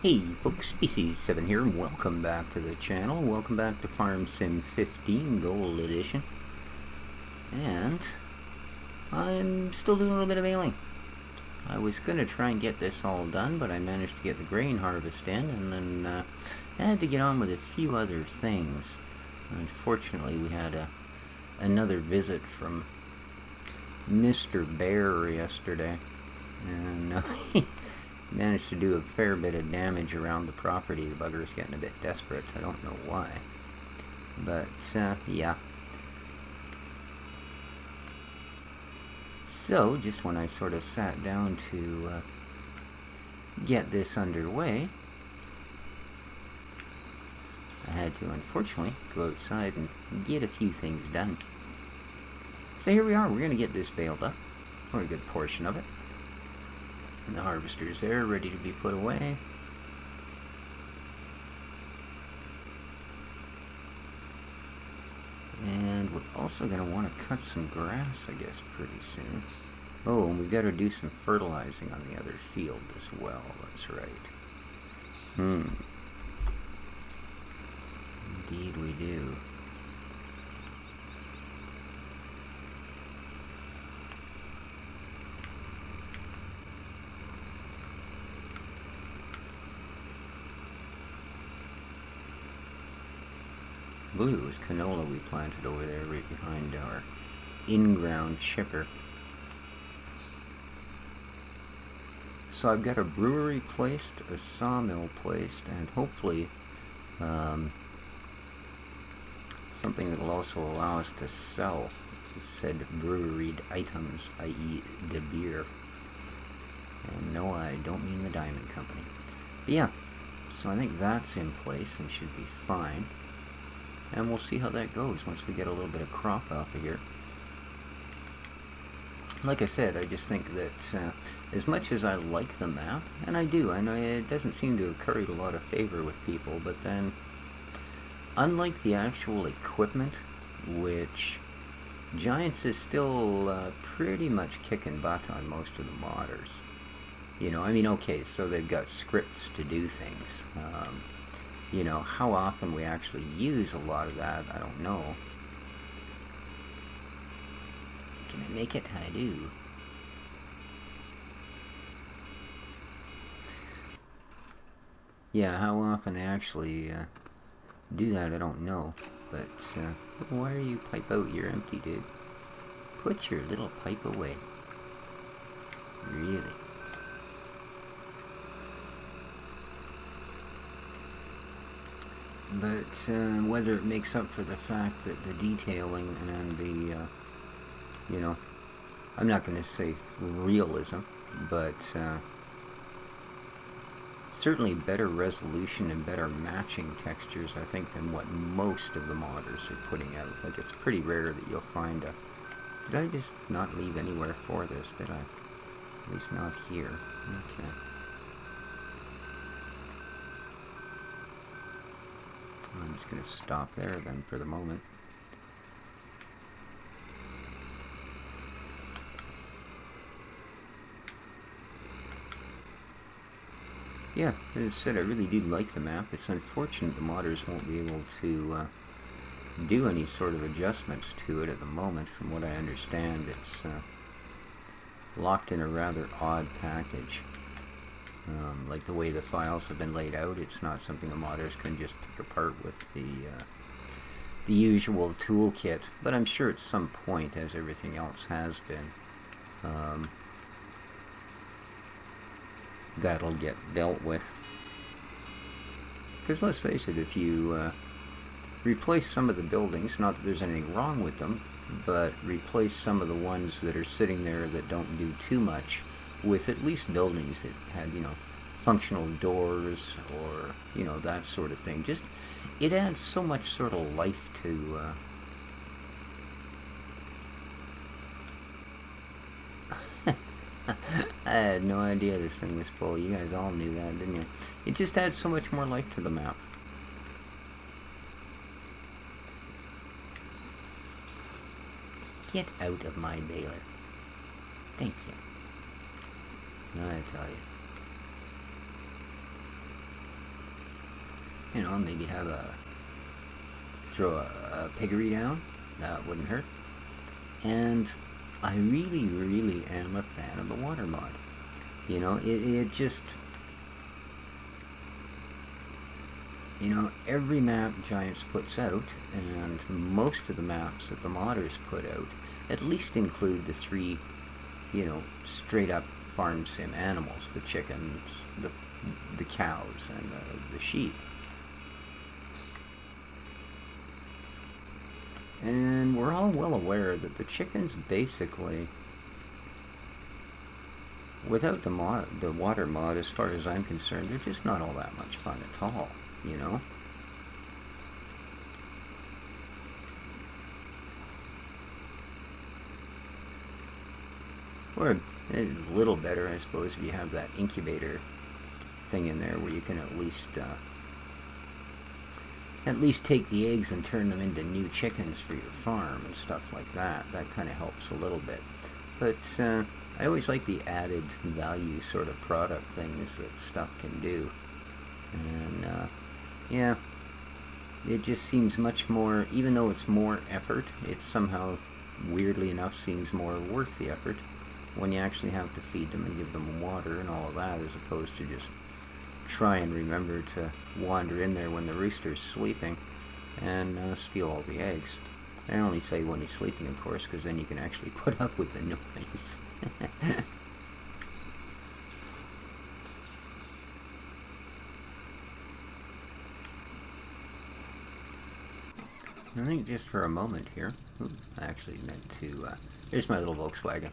Hey folks, Species7 here, and welcome back to the channel. Welcome back to Farm Sim 15 Gold Edition. And I'm still doing a little bit of baling. I was going to try and get this all done, but I managed to get the grain harvest in, and then I had to get on with a few other things. Unfortunately, we had another visit from Mr. Bear yesterday, and managed to do a fair bit of damage around the property. The bugger's getting a bit desperate. I don't know why. But, yeah. So, just when I sort of sat down to get this underway, I had to, unfortunately, go outside and get a few things done. So here we are. We're going to get this baled up, or a good portion of it. And the harvester's there, ready to be put away. And we're also going to want to cut some grass, I guess, pretty soon. Oh, and we've got to do some fertilizing on the other field as well. That's right. Indeed we do. Blue is canola we planted over there right behind our in-ground chipper. So I've got a brewery placed, a sawmill placed, and hopefully something that will also allow us to sell said breweried items, i.e. the beer. And no, I don't mean the Diamond Company. But yeah, so I think that's in place and should be fine. And we'll see how that goes once we get a little bit of crop off of here. Like I said, I just think that as much as I like the map, and I do, I know it doesn't seem to have curried a lot of favor with people, but then, unlike the actual equipment, which Giants is still pretty much kicking butt on most of the modders. You know, I mean, okay, so they've got scripts to do things. You know, how often we actually use a lot of that, I don't know. Can I make it? I do. Yeah, how often I actually do that, I don't know. But, why are you pipe out? You're empty, dude. Put your little pipe away. Really? But whether it makes up for the fact that the detailing and the, you know, I'm not going to say realism, but certainly better resolution and better matching textures, I think, than what most of the modders are putting out. Like, it's pretty rare that you'll find a... Did I just not leave anywhere for this, did I? At least not here. Okay. I'm just going to stop there then for the moment. Yeah, as I said, I really do like the map. It's unfortunate the modders won't be able to do any sort of adjustments to it at the moment. From what I understand, it's locked in a rather odd package. Like the way the files have been laid out, it's not something the modders can just pick apart with the usual toolkit. But I'm sure at some point, as everything else has been, that'll get dealt with. Because let's face it, if you replace some of the buildings, not that there's anything wrong with them, but replace some of the ones that are sitting there that don't do too much with at least buildings that had, you know, functional doors or, you know, that sort of thing. Just, it adds so much sort of life to I had no idea this thing was full. You guys all knew that, didn't you? It just adds so much more life to the map. Get out of my baler. Thank you. I tell you. You know, maybe throw a piggery down. That wouldn't hurt. And I really, really am a fan of the water mod. You know, it just... You know, every map Giants puts out, and most of the maps that the modders put out, at least include the three, you know, straight up farm sim animals, the chickens, the cows, and the sheep. And we're all well aware that the chickens basically, without the water mod, as far as I'm concerned, they're just not all that much fun at all, you know? Or a little better, I suppose, if you have that incubator thing in there where you can at least take the eggs and turn them into new chickens for your farm and stuff like that. That kind of helps a little bit. But I always like the added value sort of product things that stuff can do. And yeah, it just seems much more, even though it's more effort, it somehow, weirdly enough, seems more worth the effort when you actually have to feed them and give them water and all of that, as opposed to just try and remember to wander in there when the rooster's sleeping and steal all the eggs. I only say when he's sleeping, of course, because then you can actually put up with the noise. I think just for a moment here, I actually meant to, here's my little Volkswagen.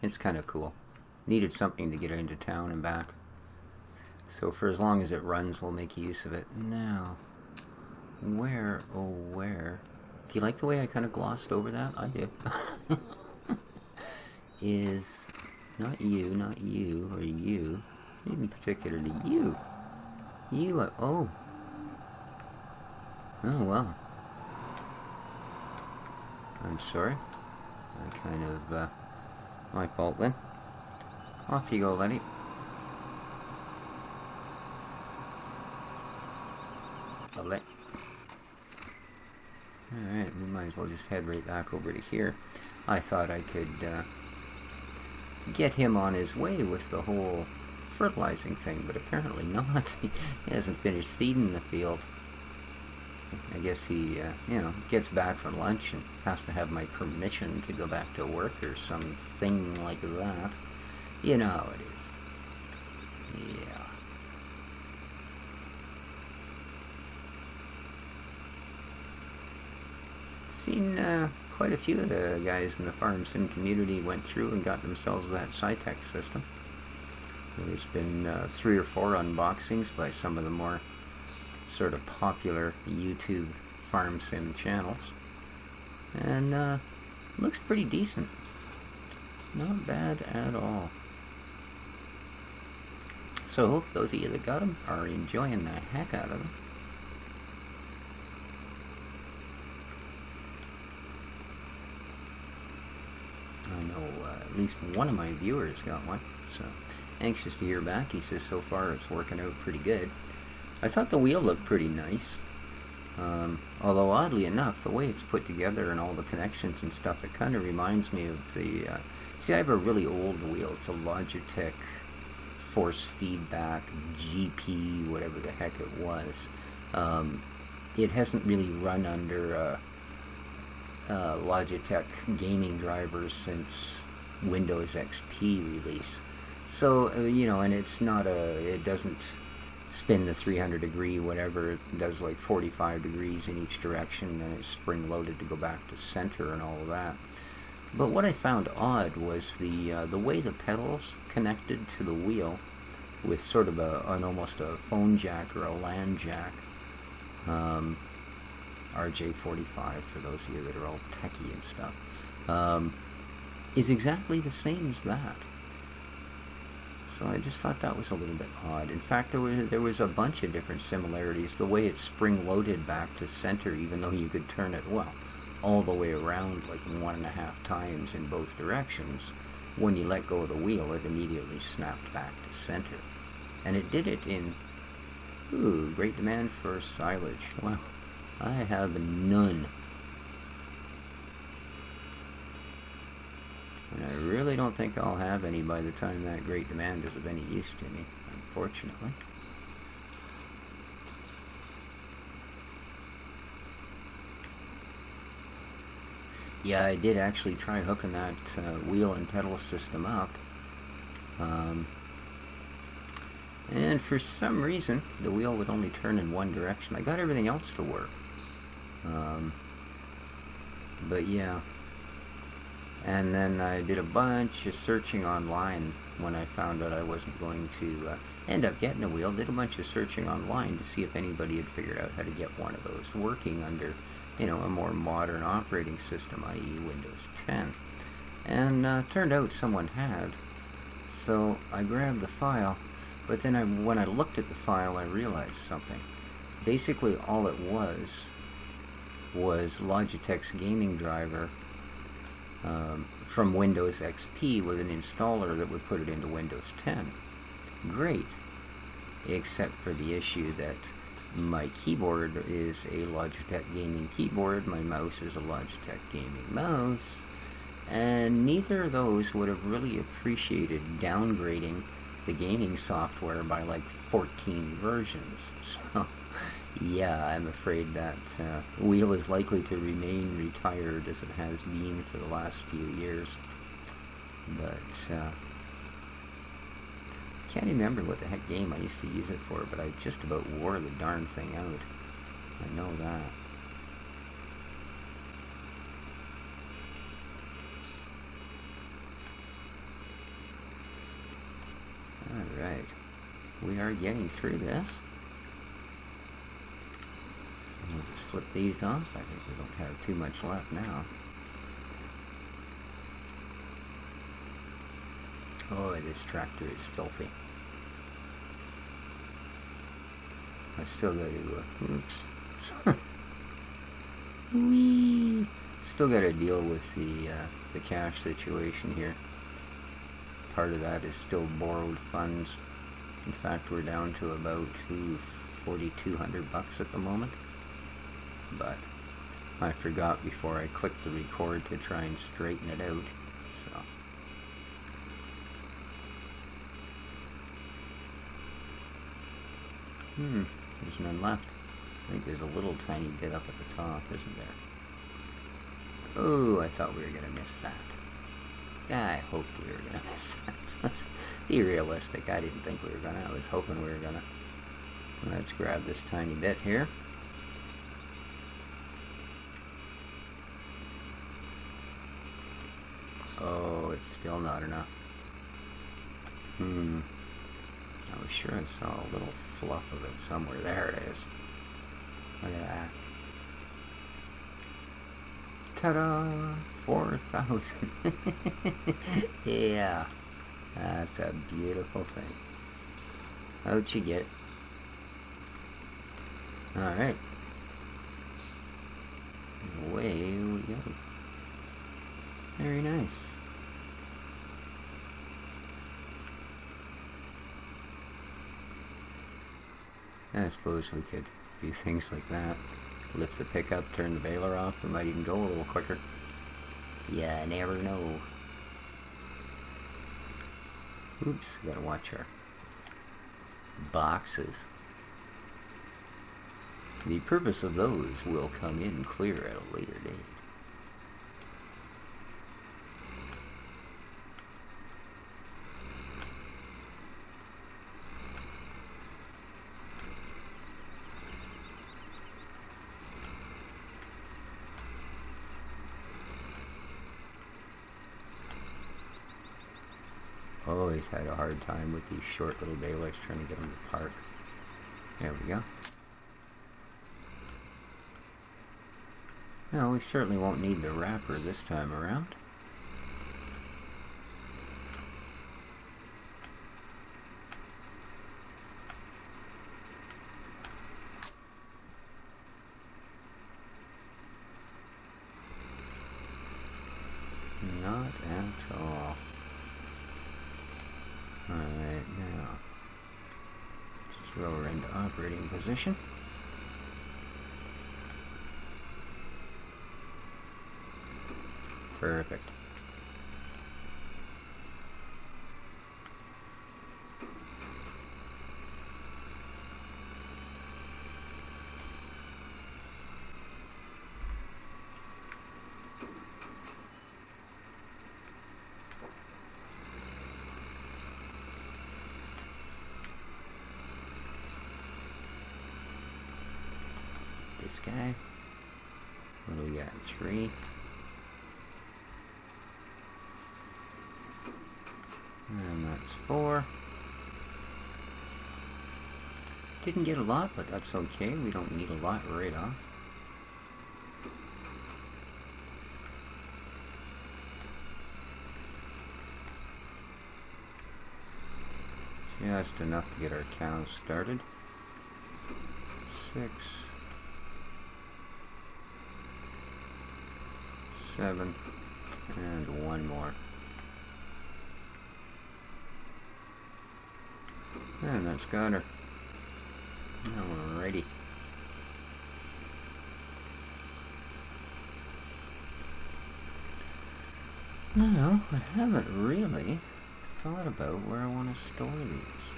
It's kind of cool. Needed something to get into town and back. So for as long as it runs, we'll make use of it. Now, where, oh where, do you like the way I kind of glossed over that? I do. Is, not you, or you, even particularly you. You, oh. Oh, well. I'm sorry. I kind of, my fault then. Off you go, Lenny. Lovely. Alright, we might as well just head right back over to here. I thought I could get him on his way with the whole fertilizing thing, but apparently not. He hasn't finished seeding the field. I guess he, you know, gets back from lunch and has to have my permission to go back to work or something like that. You know how it is. Yeah. Seen quite a few of the guys in the farm sim community went through and got themselves that Cytec system. There's been 3 or 4 unboxings by some of the more sort of popular YouTube farm sim channels, and looks pretty decent. Not bad at all. So hope those of you that got them are enjoying the heck out of them. I know at least one of my viewers got one, so anxious to hear back. He says so far it's working out pretty good. I thought the wheel looked pretty nice, although oddly enough, the way it's put together and all the connections and stuff, it kind of reminds me of the, see, I have a really old wheel. It's a Logitech force feedback GP, whatever the heck it was. It hasn't really run under Logitech gaming drivers since Windows XP release. So, you know, and it's not it doesn't spin the 300-degree whatever. It does like 45 degrees in each direction, then it's spring-loaded to go back to center and all of that. But what I found odd was the way the pedals connected to the wheel with sort of an almost a phone jack or a LAN jack. RJ45 for those of you that are all techie and stuff, is exactly the same as that. So I just thought that was a little bit odd. In fact, there was a bunch of different similarities. The way it's spring-loaded back to center, even though you could turn it, well, all the way around like 1.5 times in both directions. When you let go of the wheel, it immediately snapped back to center. And it did it in Ooh, great demand for silage. Well, I have none. And I really don't think I'll have any by the time that great demand is of any use to me, unfortunately. Yeah, I did actually try hooking that wheel and pedal system up. And for some reason, the wheel would only turn in one direction. I got everything else to work. But yeah. And then I did a bunch of searching online when I found out I wasn't going to end up getting a wheel. Did a bunch of searching online to see if anybody had figured out how to get one of those working under, you know, a more modern operating system, i.e. Windows 10. And turned out someone had. So I grabbed the file, but then when I looked at the file, I realized something. Basically, all it was Logitech's gaming driver from Windows XP with an installer that would put it into Windows 10. Great, except for the issue that my keyboard is a Logitech gaming keyboard, my mouse is a Logitech gaming mouse, and neither of those would have really appreciated downgrading the gaming software by like 14 versions. So yeah, I'm afraid that wheel is likely to remain retired as it has been for the last few years. But can't remember what the heck game I used to use it for, but I just about wore the darn thing out. I know that. Alright, we are getting through this. And we'll just flip these off. I think we don't have too much left now. Oh, this tractor is filthy. I still got to, oops. Whee! Still got to deal with the cash situation here. Part of that is still borrowed funds. In fact, we're down to about $4,200 at the moment. But I forgot before I clicked the record to try and straighten it out. So there's none left. I think there's a little tiny bit up at the top, isn't there? Oh, I thought we were going to miss that. I hoped we were going to miss that. Let's be realistic. I didn't think we were going to. I was hoping we were going to. Let's grab this tiny bit here. Oh, it's still not enough. I was sure I saw a little fluff of it somewhere. There it is. Look at that. Ta-da! 4,000. Yeah. That's a beautiful thing. Out you get. Alright. Away we go. Very nice. I suppose we could do things like that. Lift the pickup, turn the baler off. We might even go a little quicker. Yeah, never know. Oops, gotta watch our boxes. The purpose of those will come in clear at a later date. Always had a hard time with these short little balers trying to get them to park. There we go. No, we certainly won't need the wrapper this time around. Not at all. Alright, now let's throw her into operating position. Perfect. This guy. What do we got? 3. And that's 4. Didn't get a lot, but that's okay. We don't need a lot right off. Just enough to get our cows started. 6. 7. And 1 more. And that's got her. Alrighty. Now, I haven't really thought about where I want to store these.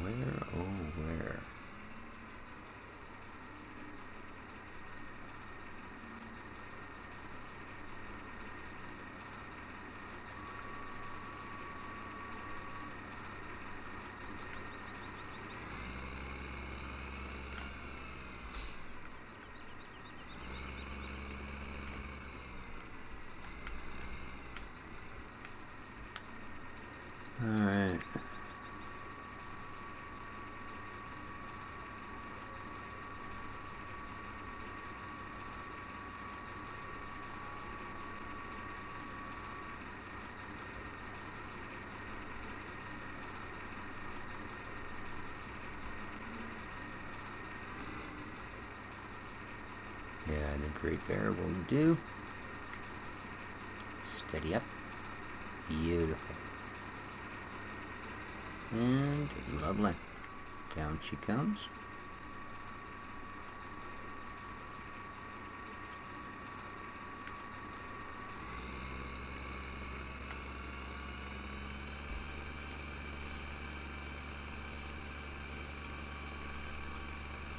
Where, oh where? Alright. Yeah, and a great there will do. Steady up. Beautiful. And lovely. Down she comes.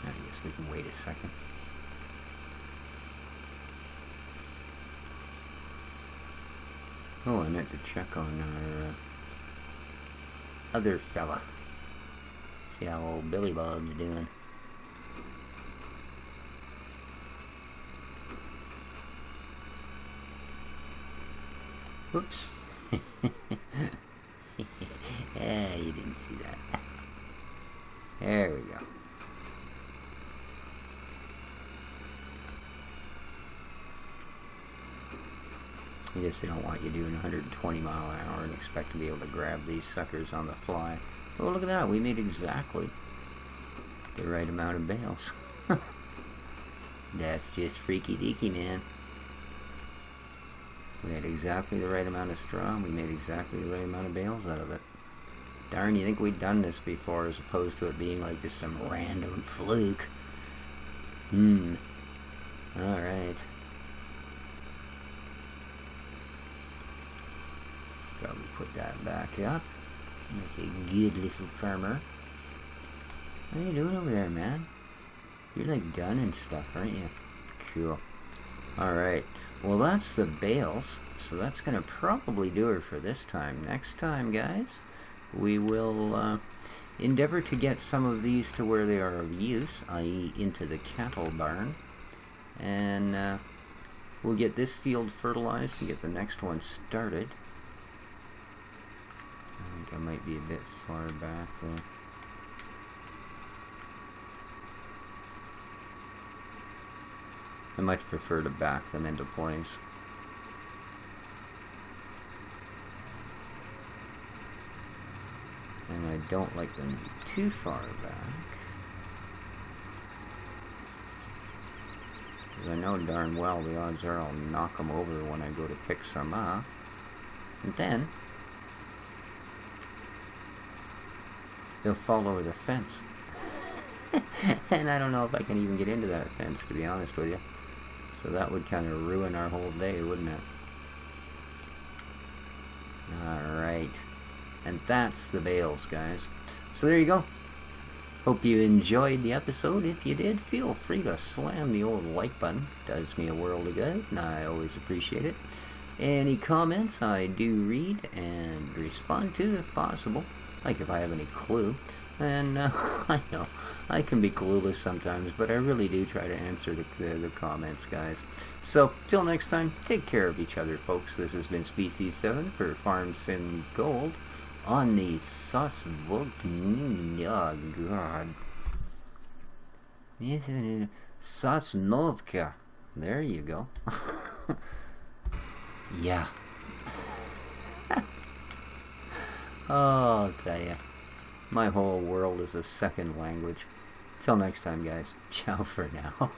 I guess we can wait a second. Oh, I meant to check on our other fella. See how old Billy Bob's doing. Whoops. Yeah, you didn't see that. There we go. I guess they don't want you doing 120 mile an hour and expect to be able to grab these suckers on the fly. Oh, look at that. We made exactly the right amount of bales. That's just freaky deaky, man. We had exactly the right amount of straw, and we made exactly the right amount of bales out of it. Darn, you think we'd done this before, as opposed to it being like just some random fluke. Alright. Probably put that back up. Make a good little farmer. What are you doing over there, man? You're like done and stuff, aren't you? Cool. Alright. Well, that's the bales. So that's going to probably do it for this time. Next time, guys, we will endeavor to get some of these to where they are of use, i.e. into the cattle barn. And we'll get this field fertilized and get the next one started. I think I might be a bit far back there. I much prefer to back them into place. And I don't like them to be too far back. I know darn well the odds are I'll knock them over when I go to pick some up. And then they'll fall over the fence. And I don't know if I can even get into that fence, to be honest with you. So that would kind of ruin our whole day, wouldn't it? Alright. And that's the bales, guys. So there you go. Hope you enjoyed the episode. If you did, feel free to slam the old like button. Does me a world of good, and I always appreciate it. Any comments I do read and respond to if possible. Like if I have any clue. And I know, I can be clueless sometimes, but I really do try to answer the comments, guys. So, till next time, take care of each other, folks. This has been Species 7 for Farm Sim Gold on the Sosnovka. Oh, God. Sosnovka. There you go. Yeah. Oh, I'll tell ya. My whole world is a second language. Till next time, guys. Ciao for now.